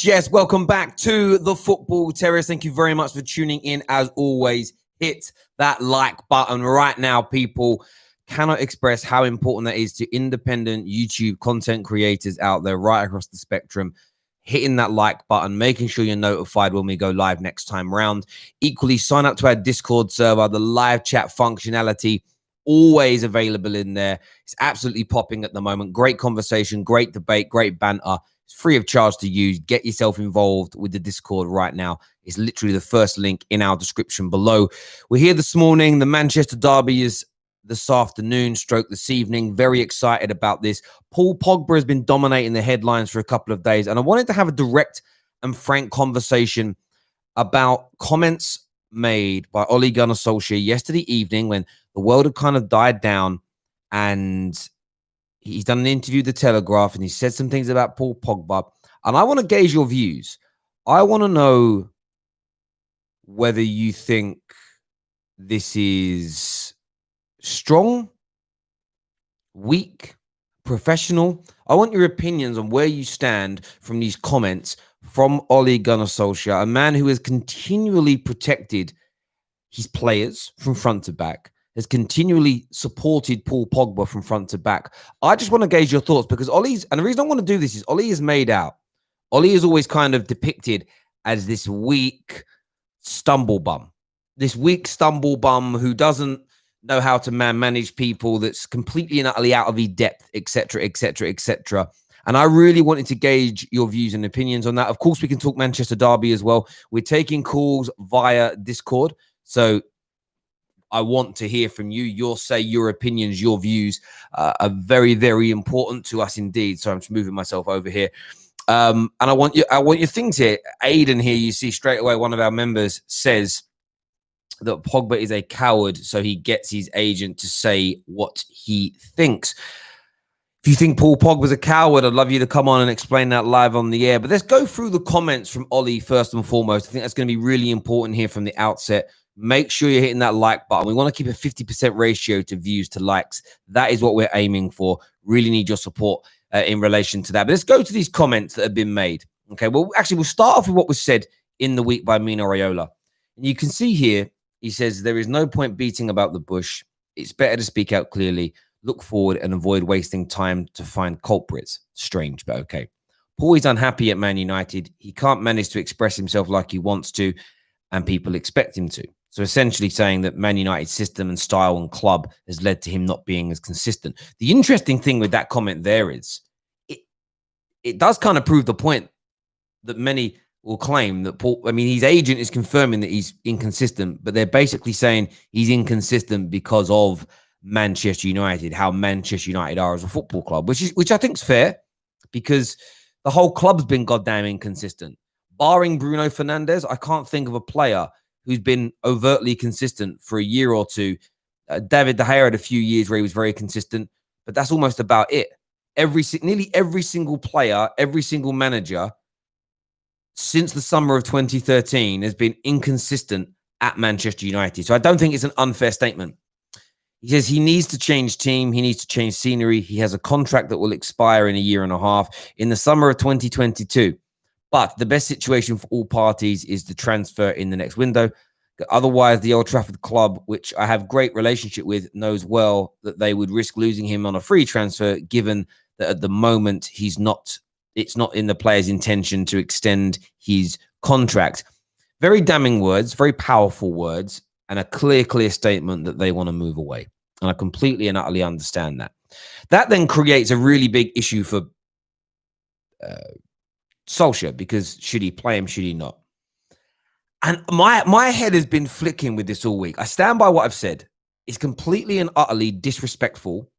Yes. Welcome back to the Football Terrace. Thank you very much for tuning in. As always, hit that like button right now, people. Cannot express how important that is to independent YouTube content creators out there right across the spectrum. Hitting that like button, making sure you're notified when we go live next time round. Equally, sign up to our Discord server, the live chat functionality. Always available in there. It's absolutely popping at the moment. Great conversation, great debate, great banter. It's free of charge to use. Get yourself involved with the Discord right now. It's literally the first link in our description below. We're here this morning. The Manchester Derby is this afternoon, stroke this evening. Very excited about this. Paul Pogba has been dominating the headlines for a couple of days, and I wanted to have a direct and frank conversation about comments made by Ole Gunnar Solskjaer yesterday evening when the world had kind of died down, and he's done an interview with The Telegraph, and he said some things about Paul Pogba. And I want to gauge your views. I want to know whether you think this is strong, weak, professional. I want your opinions on where you stand from these comments from Ole Gunnar Solskjaer, a man who has continually protected his players from front to back, has continually supported Paul Pogba from front to back. I just want to gauge your thoughts because Ole's, and the reason I want to do this is Ole is made out. Ole is always kind of depicted as this weak stumble bum, who doesn't know how to manage people, that's completely and utterly out of his depth, etc., etc., etc. And I really wanted to gauge your views and opinions on that. Of course, we can talk Manchester Derby as well. We're taking calls via Discord. So I want to hear from you. Your say, your opinions, your views are very, very important to us indeed. So I'm just moving myself over here. And I want your things here. Aiden here, you see straight away, one of our members says that Pogba is a coward, so he gets his agent to say what he thinks. If you think Paul Pogba's a coward, I'd love you to come on and explain that live on the air. But let's go through the comments from Ole first and foremost. I think that's going to be really important here from the outset. Make sure you're hitting that like button. We want to keep a 50% ratio to views to likes. That is what we're aiming for. Really need your support in relation to that. But let's go to these comments that have been made. Okay, well, actually, we'll start off with what was said in the week by Mino Raiola. And you can see here, he says, there is no point beating about the bush. It's better to speak out clearly, look forward, and avoid wasting time to find culprits. Strange, but okay. Paul is unhappy at Man United. He can't manage to express himself like he wants to, and people expect him to. So essentially saying that Man United's system and style and club has led to him not being as consistent. The interesting thing with that comment there is it does kind of prove the point that many will claim that Paul, I mean, his agent is confirming that he's inconsistent, but they're basically saying he's inconsistent because of Manchester United, how Manchester United are as a football club, which I think is fair because the whole club's been goddamn inconsistent. Barring Bruno Fernandes, I can't think of a player who's been overtly consistent for a year or two. David De Gea had a few years where he was very consistent, but that's almost about it. Nearly every single player, every single manager since the summer of 2013 has been inconsistent at Manchester United. So I don't think it's an unfair statement. He says he needs to change team. He needs to change scenery. He has a contract that will expire in a year and a half in the summer of 2022. But the best situation for all parties is to transfer in the next window. Otherwise, the Old Trafford club, which I have great relationship with, knows well that they would risk losing him on a free transfer, given that at the moment it's not in the player's intention to extend his contract. Very damning words, very powerful words, and a clear statement that they want to move away. And I completely and utterly understand that. That then creates a really big issue for Solskjaer, because should he play him, should he not? And my head has been flicking with this all week. I stand by what I've said. It's completely and utterly disrespectful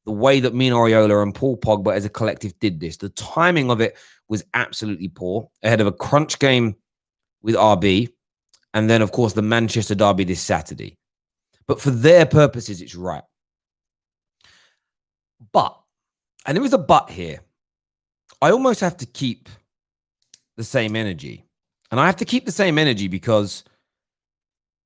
the way that Mino Raiola and Paul Pogba as a collective did this. The timing of it was absolutely poor, ahead of a crunch game with RB, and then, of course, the Manchester Derby this Saturday. But for their purposes, it's right. But, and there is a but here, I almost have to keep the same energy. And I have to keep the same energy because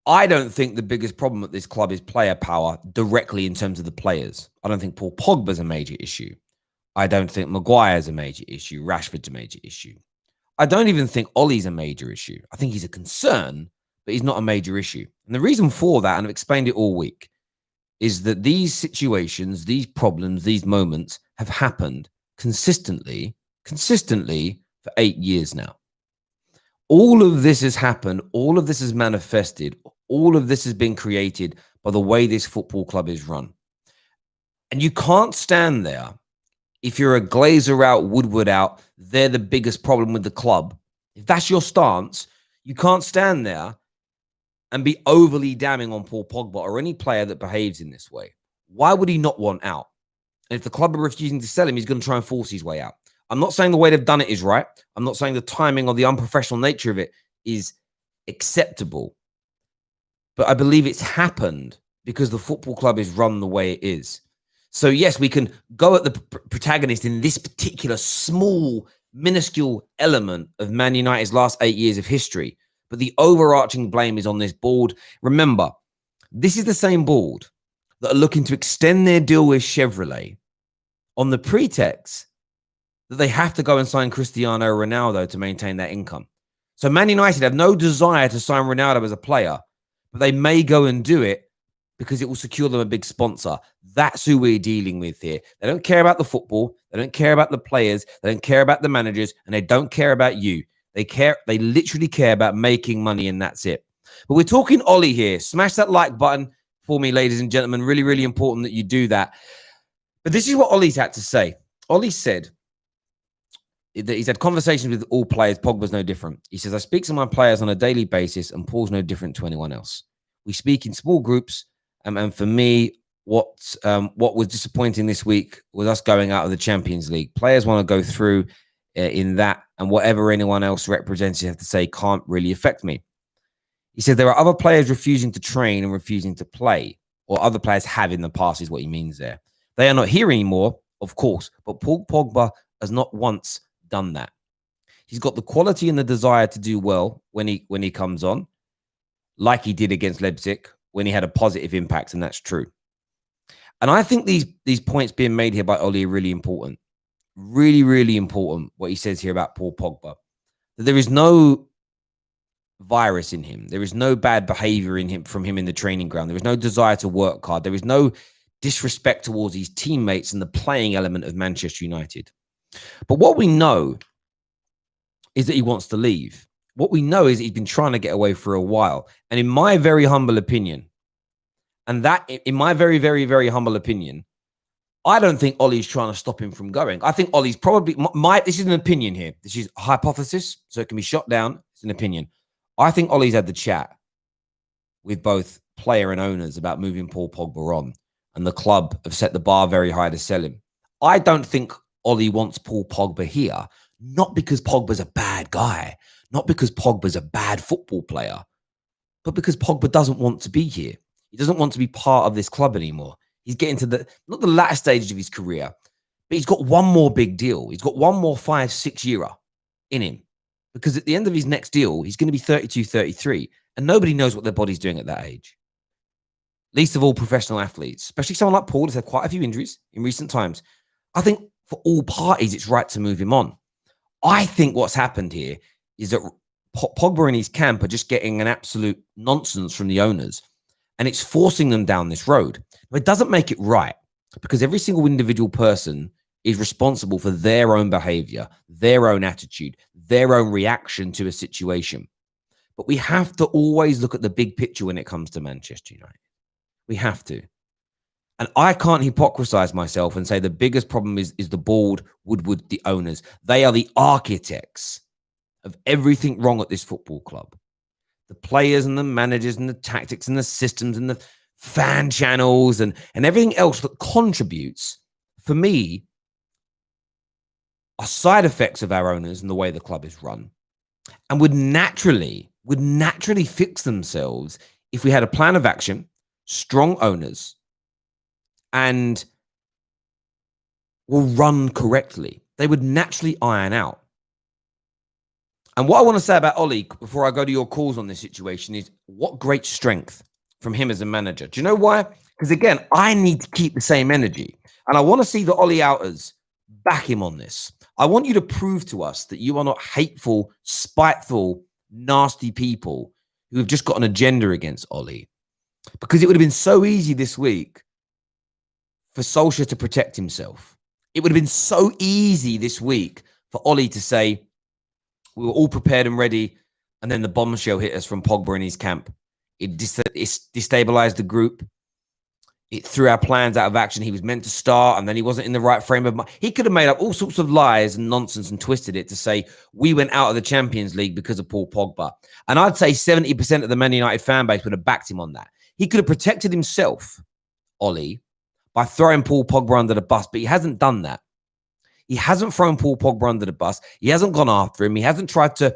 I don't think the biggest problem at this club is player power directly in terms of the players. I don't think Paul Pogba's a major issue. I don't think Maguire's a major issue. Rashford's a major issue. I don't even think Ollie's a major issue. I think he's a concern, but he's not a major issue. And the reason for that, and I've explained it all week, is that these situations, these problems, these moments have happened consistently for 8 years now. All of this has happened. All of this has manifested. All of this has been created by the way this football club is run. And you can't stand there if you're a Glazer out, Woodward out, they're the biggest problem with the club. If that's your stance, you can't stand there and be overly damning on Paul Pogba or any player that behaves in this way. Why would he not want out? And if the club are refusing to sell him, he's going to try and force his way out. I'm not saying the way they've done it is right. I'm not saying the timing or the unprofessional nature of it is acceptable. But I believe it's happened because the football club is run the way it is. So yes, we can go at the protagonist in this particular small, minuscule element of Man United's last 8 years of history. But the overarching blame is on this board. Remember, this is the same board that are looking to extend their deal with Chevrolet on the pretext that they have to go and sign Cristiano Ronaldo to maintain that income. So Man United have no desire to sign Ronaldo as a player, but they may go and do it because it will secure them a big sponsor. That's who we're dealing with here. They don't care about the football. They don't care about the players. They don't care about the managers, and they don't care about you. They literally care about making money, and that's it. But we're talking Ollie here. Smash that like button for me, ladies and gentlemen. Really, really important that you do that. But this is what Ollie's had to say. Ollie said that he's had conversations with all players. Pogba's no different. He says, I speak to my players on a daily basis, and Paul's no different to anyone else. We speak in small groups, and for me, what was disappointing this week was us going out of the Champions League. Players want to go through in that, and whatever anyone else representatives have to say can't really affect me. He said there are other players refusing to train and refusing to play, or other players have in the past is what he means there. They are not here anymore, of course, but Paul Pogba has not once done that. He's got the quality and the desire to do well when he comes on, like he did against Leipzig, when he had a positive impact, and that's true. And I think these points being made here by Ollie are really important. Really, really important, what he says here about Paul Pogba. That there is no virus in him. There is no bad behavior in him from him in the training ground. There is no desire to work hard. There is no disrespect towards his teammates and the playing element of Manchester United. But what we know is that he wants to leave. What we know is he's been trying to get away for a while. And in my very humble opinion, very humble opinion, I don't think Ollie's trying to stop him from going. I think Ollie's probably, this is an opinion here. This is a hypothesis, so it can be shot down. It's an opinion. I think Ollie's had the chat with both player and owners about moving Paul Pogba on, and the club have set the bar very high to sell him. I don't think Ollie wants Paul Pogba here, not because Pogba's a bad guy, not because Pogba's a bad football player, but because Pogba doesn't want to be here. He doesn't want to be part of this club anymore. He's getting to not the latter stages of his career, but he's got one more big deal. He's got one more 5-6 year in him, because at the end of his next deal, he's going to be 32, 33, and nobody knows what their body's doing at that age. Least of all professional athletes, especially someone like Paul, has had quite a few injuries in recent times. I think for all parties, it's right to move him on. I think what's happened here is that Pogba and his camp are just getting an absolute nonsense from the owners, and it's forcing them down this road. But it doesn't make it right, because every single individual person is responsible for their own behavior, their own attitude, their own reaction to a situation. But we have to always look at the big picture when it comes to Manchester United. We have to. And I can't hypocrisize myself and say the biggest problem is the board, Woodward, the owners. They are the architects of everything wrong at this football club. The players and the managers and the tactics and the systems and the fan channels and everything else that contributes, for me, are side effects of our owners and the way the club is run, and would naturally fix themselves if we had a plan of action, strong owners, and will run correctly. They would naturally iron out. And what I want to say about Ollie, before I go to your calls on this situation, is what great strength from him as a manager. Do you know why? Because again, I need to keep the same energy. And I want to see the Ollie outers back him on this. I want you to prove to us that you are not hateful, spiteful, nasty people who have just got an agenda against Ole. Because it would have been so easy this week for Solskjaer to protect himself. It would have been so easy this week for Ole to say, we were all prepared and ready, and then the bombshell hit us from Pogba in his camp. It destabilized the group. It threw our plans out of action. He was meant to start, and then he wasn't in the right frame of mind. He could have made up all sorts of lies and nonsense and twisted it to say we went out of the Champions League because of Paul Pogba. And I'd say 70% of the Man United fan base would have backed him on that. He could have protected himself, Ole, by throwing Paul Pogba under the bus, but he hasn't done that. He hasn't thrown Paul Pogba under the bus. He hasn't gone after him. He hasn't tried to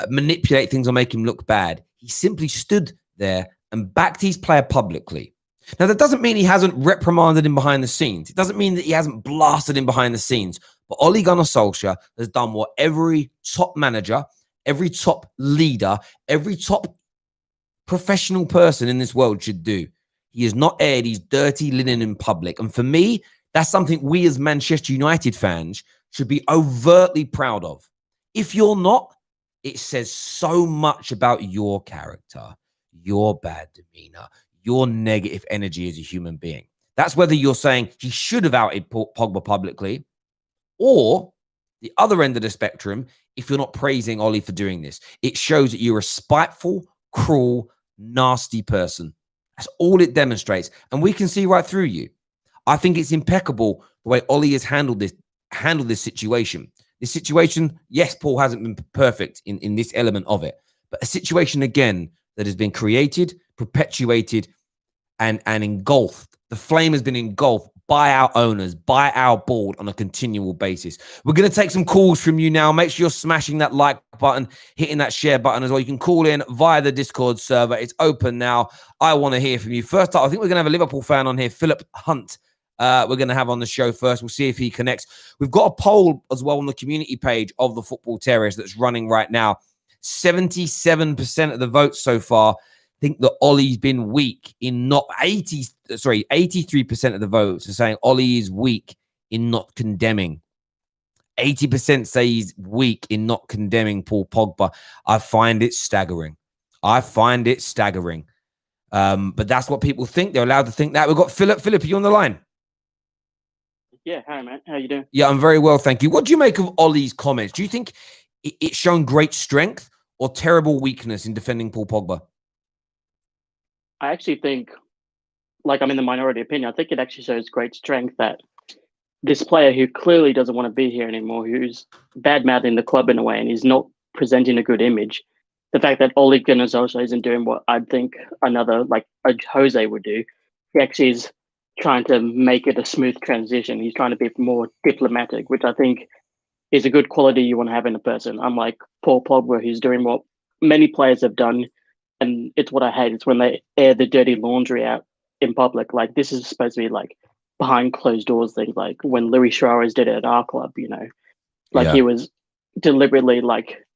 manipulate things or make him look bad. He simply stood there and backed his player publicly. Now, that doesn't mean he hasn't reprimanded him behind the scenes. It doesn't mean that he hasn't blasted him behind the scenes. But Ole Gunnar Solskjaer has done what every top manager, every top leader, every top professional person in this world should do. He has not aired his dirty linen in public. And for me, that's something we as Manchester United fans should be overtly proud of. If you're not, it says so much about your character, your bad demeanor, your negative energy as a human being. That's whether you're saying he should have outed Pogba publicly, or the other end of the spectrum, if you're not praising Ole for doing this. It shows that you're a spiteful, cruel, nasty person. That's all it demonstrates. And we can see right through you. I think it's impeccable the way Ole has handled this situation. This situation, yes, Paul hasn't been perfect in this element of it, but a situation, again, that has been created, perpetuated, and engulfed. The flame has been engulfed by our owners, by our board on a continual basis. We're going to take some calls from you now. Make sure you're smashing that like button, hitting that share button as well. You can call in via the Discord server. It's open now. I want to hear from you. First up, I think we're going to have a Liverpool fan on here, Philip Hunt. We're going to have on the show first. We'll see if he connects. We've got a poll as well on the community page of the Football Terrace that's running right now. 77% of the votes so far think that Ole's been weak in not 83% of the votes are saying Ole is weak in not condemning. 80% say he's weak in not condemning Paul Pogba. I find it staggering. But that's what people think. They're allowed to think that. We've got Philip. Philip, are you on the line? Yeah, hi, man. How you doing? Yeah, I'm very well, thank you. What do you make of Ole's comments? Do you think it's shown great strength or terrible weakness in defending Paul Pogba? I actually think, like I'm in the minority opinion, I think it actually shows great strength that this player who clearly doesn't want to be here anymore, who's bad-mouthing the club in a way and he's not presenting a good image, the fact that Ole Gunnar Solskjaer isn't doing what I'd think another, like a Jose would do, he actually is trying to make it a smooth transition. He's trying to be more diplomatic, which I think is a good quality you want to have in a person. Unlike Paul Pogba, who's doing what many players have done, and it's what I hate. It's when they air the dirty laundry out in public. Like, this is supposed to be like behind closed doors things, like when Luis Suarez did it at our club, you know, like he was deliberately like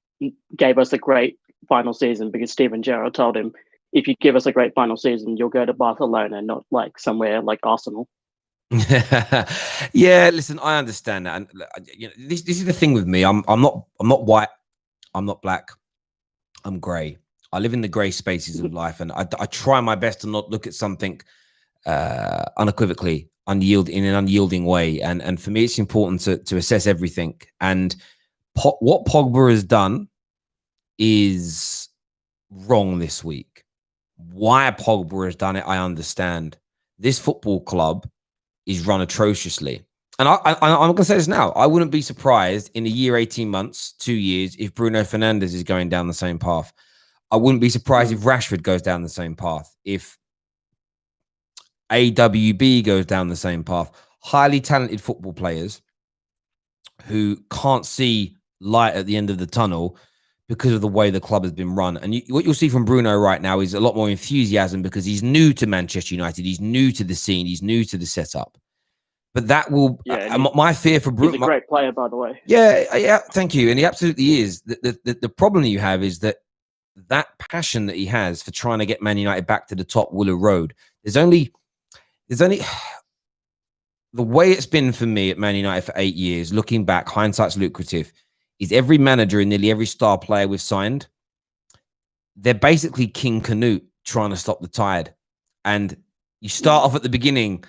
gave us a great final season because Steven Gerrard told him, if you give us a great final season, you'll go to Barcelona, not like somewhere like Arsenal. Yeah, listen, I understand that, and you know, this is the thing with me. I'm not white, I'm not black, I'm grey. I live in the grey spaces of life, and I try my best to not look at something unequivocally in an unyielding way. And for me, it's important to assess everything. And what Pogba has done is wrong this week. Why Pogba has done it, I understand. This football club is run atrociously. And I'm going to say this now. I wouldn't be surprised in a year, 18 months, 2 years, if Bruno Fernandes is going down the same path. I wouldn't be surprised if Rashford goes down the same path. If AWB goes down the same path. Highly talented football players who can't see light at the end of the tunnel because of the way the club has been run. And what you'll see from Bruno right now is a lot more enthusiasm because he's new to Manchester United. He's new to the scene. He's new to the setup. But that will... my fear for Bruno... He's a great player, by the way. Yeah, thank you. And he absolutely is. The problem you have is that passion that he has for trying to get Man United back to the top will erode. There's only the way it's been for me at Man United for 8 years, looking back, hindsight's lucrative, is every manager and nearly every star player we've signed, they're basically King Canute trying to stop the tide. And you start off at the beginning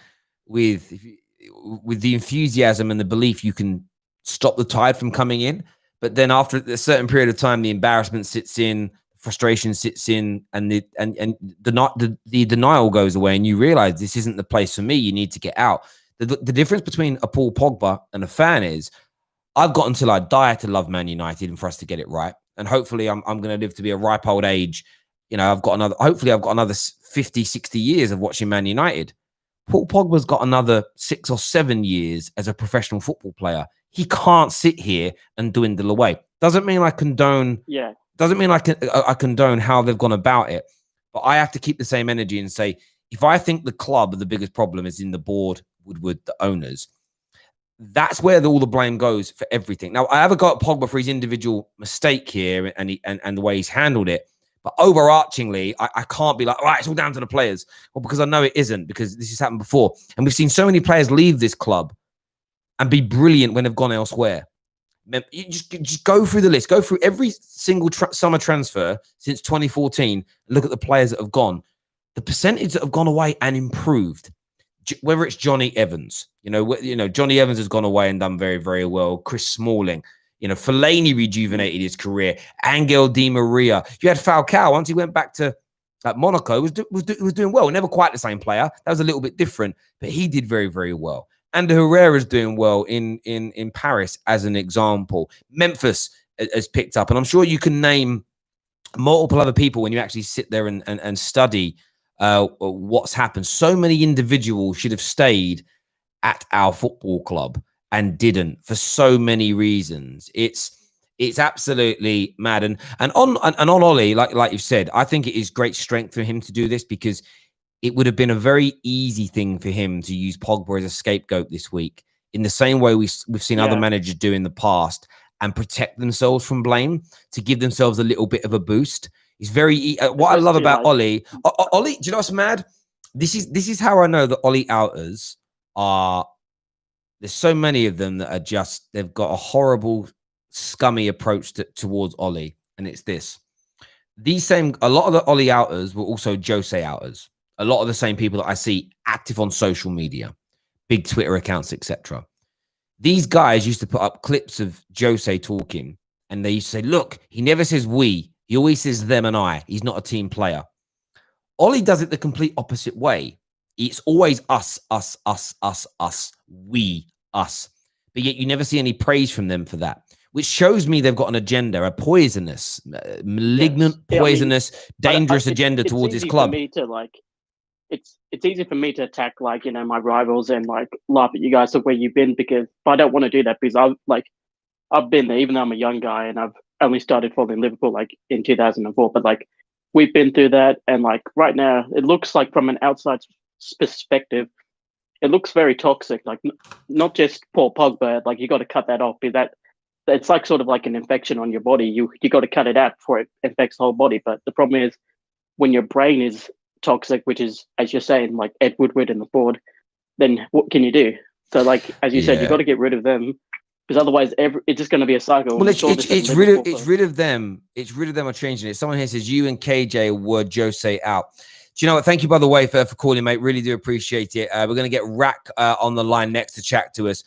with the enthusiasm and the belief you can stop the tide from coming in. But then after a certain period of time, the embarrassment sits in, frustration sits in, and the denial goes away, and you realize this isn't the place for me. You need to get out. The difference between a Paul Pogba and a fan is I've got until I die to love Man United and for us to get it right. And hopefully I'm going to live to be a ripe old age. You know, hopefully I've got another 50, 60 years of watching Man United. Paul Pogba's got another 6 or 7 years as a professional football player. He can't sit here and dwindle away. Doesn't mean I condone. Yeah. Doesn't mean I condone how they've gone about it. But I have to keep the same energy and say, if I think the club, the biggest problem is in the board, Woodward, the owners, that's where all the blame goes for everything. Now, I have a go at Pogba for his individual mistake here and the way he's handled it. But overarchingly, I can't be like, all right, it's all down to the players. Well, because I know it isn't, because this has happened before. And we've seen so many players leave this club and be brilliant when they've gone elsewhere. You just go through the list. Go through every single summer transfer since 2014 and look at the players that have gone. The percentage that have gone away and improved, whether it's Johnny Evans, Johnny Evans has gone away and done very, very well. Chris Smalling, Fellaini rejuvenated his career. Angel Di Maria. You had Falcao once he went back to Monaco, was doing well. Never quite the same player. That was a little bit different, but he did very, very well. And Herrera's doing well in Paris, as an example. Memphis has picked up, and I'm sure you can name multiple other people when you actually sit there and study what's happened. So many individuals should have stayed at our football club and didn't for so many reasons. It's absolutely mad. And on Ole, like you've said, I think it is great strength for him to do this, because it would have been a very easy thing for him to use Pogba as a scapegoat this week, in the same way we've seen other managers do in the past, and protect themselves from blame to give themselves a little bit of a boost. It's very what I love about Ole. Ole, do you know what's mad? This is how I know that Ole outers are. There's so many of them that are they've got a horrible, scummy approach towards Ole, and it's this. A lot of the Ole outers were also Jose outers. A lot of the same people that I see active on social media, big Twitter accounts, etc. These guys used to put up clips of Jose talking, and they used to say, look, he never says we. He always says them and I. He's not a team player. Ole does it the complete opposite way. It's always us, us, us, us, us, we, us. But yet you never see any praise from them for that, which shows me they've got an agenda, a poisonous, malignant, poisonous, dangerous agenda towards his club. For me to it's easy for me to attack my rivals and laugh at you guys of where you've been, because I don't want to do that, because I've been there, even though I'm a young guy and I've only started following Liverpool in 2004, but we've been through that, and right now it looks like, from an outside perspective, it looks very toxic. Not just Paul Pogba, you got to cut that off, because it's sort of like an infection on your body. You got to cut it out before it infects the whole body. But the problem is, when your brain is toxic, which is, as you're saying, Ed Woodward and the board, then what can you do? So as you said, you got to get rid of them, because otherwise it's just going to be a cycle. Well, it's rid of them. It's rid of them or changing it. Someone here says you and KJ were Jose out. Do you know what? Thank you, by the way, for calling, mate. Really do appreciate it. We're going to get Rack on the line next to chat to us.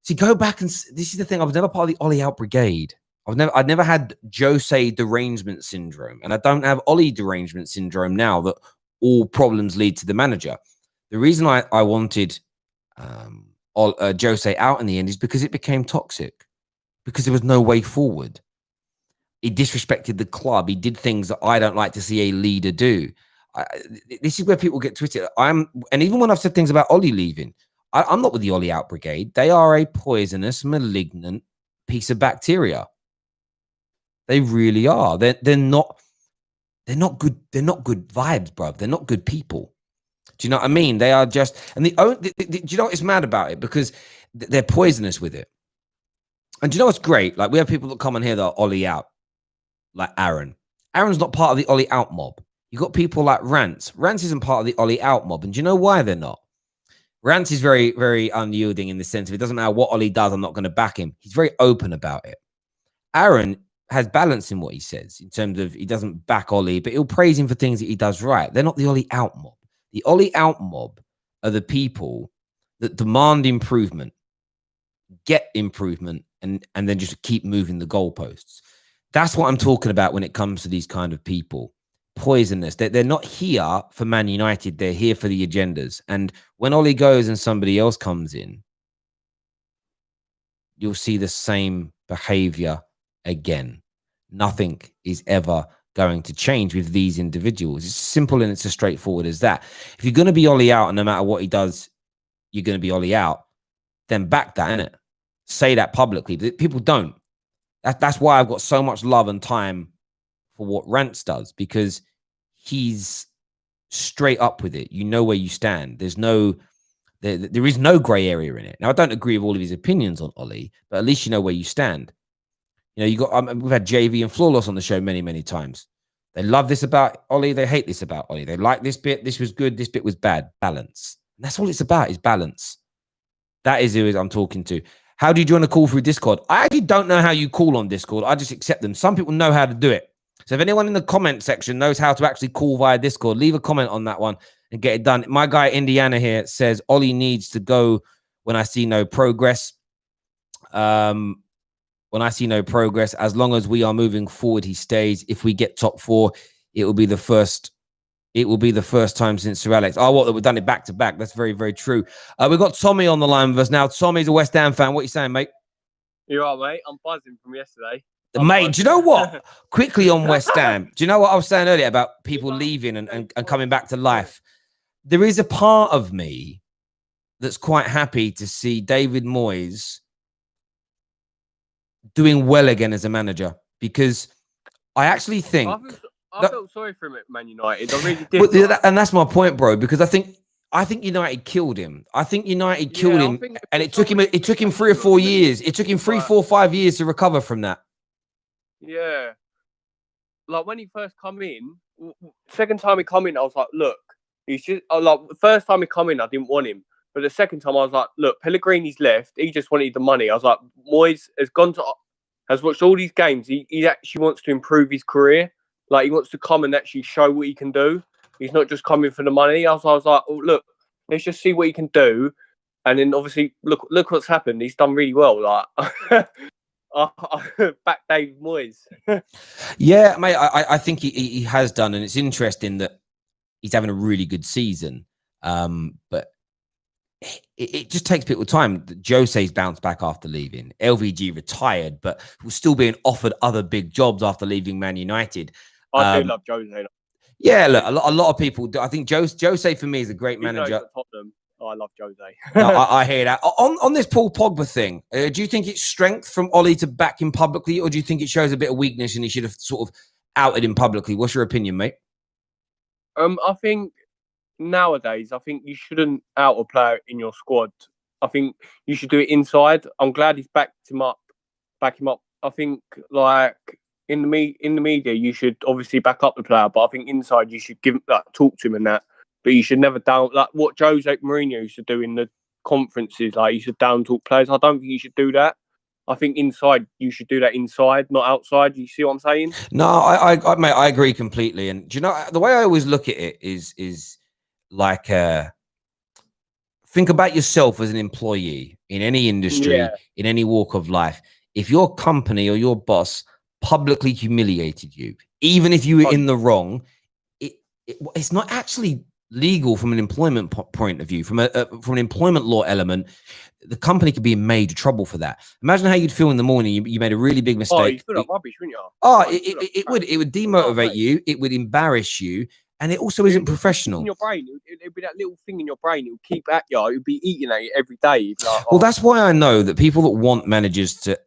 See, go back and this is the thing. I was never part of the Ole out brigade. I'd never had Jose derangement syndrome, and I don't have Ole derangement syndrome now that all problems lead to the manager. The reason I wanted Jose out in the end is because it became toxic, because there was no way forward. He disrespected the club. He did things that I don't like to see a leader do. This is where people get twisted. And even when I've said things about Ole leaving, I'm not with the Ole out brigade. They are a poisonous, malignant piece of bacteria. They really are. They're not good. They're not good vibes, bruv. They're not good people. Do you know what I mean? They are just, and do you know what's mad about it? Because they're poisonous with it. And do you know what's great? We have people that come on here that are Ole out, like Aaron. Aaron's not part of the Ole out mob. You got people like Rance. Rance isn't part of the Ole out mob. And do you know why they're not? Rance is very, very unyielding in the sense of it doesn't matter what Ole does, I'm not going to back him. He's very open about it. Aaron has balance in what he says in terms of he doesn't back Ole, but he'll praise him for things that he does right. They're not the Ole out mob. The Ole out mob are the people that demand improvement, get improvement, and then just keep moving the goalposts. That's what I'm talking about when it comes to these kind of people. Poisonous. They're not here for Man United. They're here for the agendas. And when Ole goes and somebody else comes in, you'll see the same behavior again. Nothing is ever going to change with these individuals. It's simple and it's as straightforward as that. If you're going to be Ole out, and no matter what he does, you're going to be Ole out, then back that, innit? Say that publicly. But people don't. That's why I've got so much love and time for what Rance does, because he's straight up with it. You know where you stand. There is no gray area in it. Now, I don't agree with all of his opinions on Ole, but at least you know where you stand. You know, we've had JV and Flawless on the show many, many times. They love this about Ole. They hate this about Ole. They like this bit. This was good. This bit was bad. Balance. And that's all it's about, is balance. That is who I'm talking to. How do you join a call through Discord? I actually don't know how you call on Discord. I just accept them. Some people know how to do it. So if anyone in the comment section knows how to actually call via Discord, leave a comment on that one and get it done. My guy Indiana here says Ole needs to go when I see no progress. When I see no progress, as long as we are moving forward, he stays. If we get top 4, it will be the first. It will be the first time since Sir Alex. Oh, what? We've done it back to back. That's very, very true. We've got Tommy on the line with us now. Tommy's a West Ham fan. What are you saying, mate? You're right, mate. I'm buzzing from yesterday. Mate, do you know what? Quickly on West Ham. Do you know what I was saying earlier about people leaving and coming back to life? There is a part of me that's quite happy to see David Moyes doing well again as a manager, because I actually think I felt sorry for him at Man United. I really did. And that's my point, bro, because I think United killed him. I think United killed him, and it took him 3 or 4 years. It took him 3, 4, 5 years to recover from that. Yeah. Like when he first come in, second time he come in, I was like, look, he's just like the first time he come in, I didn't want him. But the second time I was like, look, Pellegrini's left. He just wanted the money. I was like, Moyes has watched all these games. He actually wants to improve his career. Like he wants to come and actually show what he can do. He's not just coming for the money. I was like, oh, look, let's just see what he can do. And then obviously, look what's happened. He's done really well. Like, back David Moyes. Yeah, mate, I think he has done, and it's interesting that he's having a really good season. But it just takes people time. Jose's bounced back after leaving. LVG retired, but was still being offered other big jobs after leaving Man United. I do love Jose. Yeah, look, a lot of people do. I think Jose for me is a great manager. Oh, I love Jose. No, I hear that. On this Paul Pogba thing, do you think it's strength from Ole to back him publicly, or do you think it shows a bit of weakness and he should have sort of outed him publicly? What's your opinion, mate? I think nowadays, you shouldn't out a player in your squad. I think you should do it inside. I'm glad he's back him up. I think like in the media, you should obviously back up the player, but I think inside you should talk to him and that. But you should never down like what Jose Mourinho used to do in the conferences. Like you should down talk players. I don't think you should do that. I think inside you should do that inside, not outside. You see what I'm saying? No, mate, I agree completely. And do you know the way I always look at it is like think about yourself as an employee in any industry, in any walk of life. If your company or your boss publicly humiliated you, even if you were in the wrong, it's not actually legal from an employment point of view. From an employment law element, the company could be in major trouble for that. Imagine how you'd feel in the morning. You made a really big mistake. Oh, you feel like rubbish, wouldn't you? It would demotivate you. It would embarrass you. And it also isn't professional. In your brain, it'd be that little thing in your brain. It would keep at you. It would be eating at you every day. Like, well, that's why I know that people that want managers to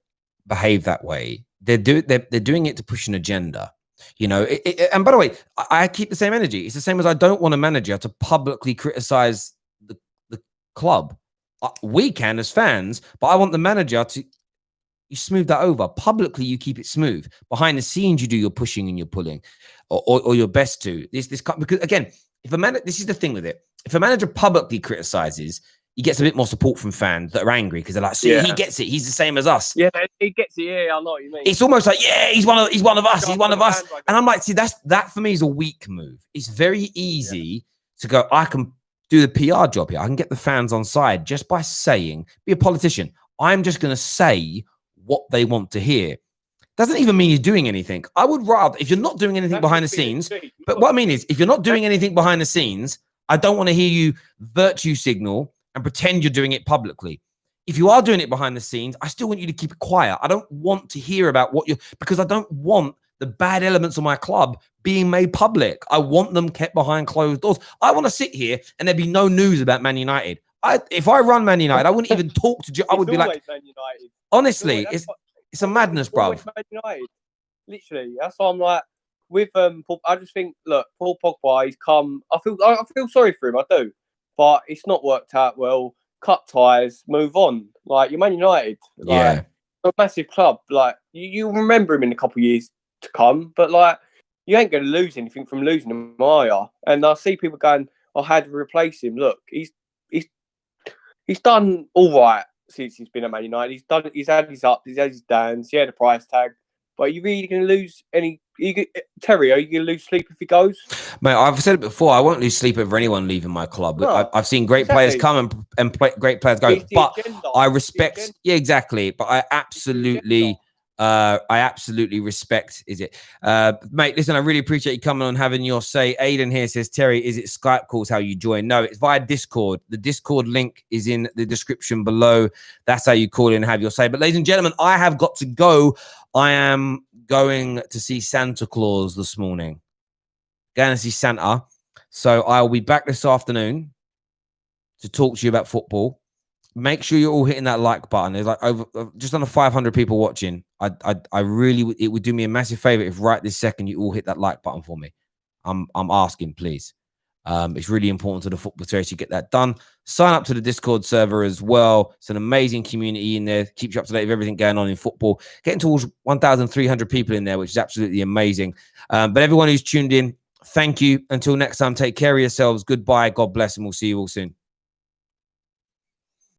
behave that way, they're doing it to push an agenda. You know, and by the way, I keep the same energy. It's the same as I don't want a manager to publicly criticize the club. We can as fans, but I want the manager to smooth that over. Publicly, you keep it smooth. Behind the scenes, you do your pushing and your pulling, or your best to. Because again, this is the thing with it. If a manager publicly criticizes, he gets a bit more support from fans that are angry because they're like, see, he gets it. He's the same as us. Yeah, he gets it. Yeah, I know what you mean. It's almost like, yeah, he's one of us. He's one of us. And I'm like, see, that for me is a weak move. It's very easy to go, I can do the PR job here. I can get the fans on side just by saying, be a politician. I'm just going to say what they want to hear. Doesn't even mean you're doing anything. I would rather, if you're not doing anything behind the scenes, but what I mean is, if you're not doing anything behind the scenes, I don't want to hear you virtue signal and pretend you're doing it publicly. If you are doing it behind the scenes, I still want you to keep it quiet. I don't want to hear about what you're, because I don't want the bad elements of my club being made public. I want them kept behind closed doors. I want to sit here and there'd be no news about Man United. If I run Man United, I wouldn't even talk to I would be like, Man United. Honestly, it's a madness, bro. Man United. Literally, that's why I'm like, with Paul, I just think, look, Paul Pogba, he's come. I feel sorry for him, I do, but it's not worked out well. Cut ties, move on. Like, you're Man United, like, a massive club. Like, you remember him in a couple of years to come, but like, you ain't going to lose anything from losing him, are you? And I see people going, "I had to replace him." Look, he's done all right since he's been at Man United. He's had his ups, he's had his downs. He had a price tag. But are you really going to lose any? Terry, are you going to lose sleep if he goes? Mate, I've said it before. I won't lose sleep over anyone leaving my club. No, I've seen great players come and great players go. But I respect. Yeah, exactly. But I absolutely respect. Is it, mate? Listen, I really appreciate you coming on, having your say. Aiden here says, Terry, is it Skype calls how you join? No, it's via Discord. The Discord link is in the description below. That's how you call in and have your say. But ladies and gentlemen, I have got to go. I am going to see Santa Claus this morning. Going to see Santa. So I'll be back this afternoon to talk to you about football. Make sure you're all hitting that like button. There's like just under 500 people watching. I really, it would do me a massive favor if right this second you all hit that like button for me. I'm asking, please. It's really important to the football series to get that done. Sign up to the Discord server as well. It's an amazing community in there. Keeps you up to date with everything going on in football. Getting towards 1,300 people in there, which is absolutely amazing. But everyone who's tuned in, thank you. Until next time, take care of yourselves. Goodbye. God bless, and we'll see you all soon.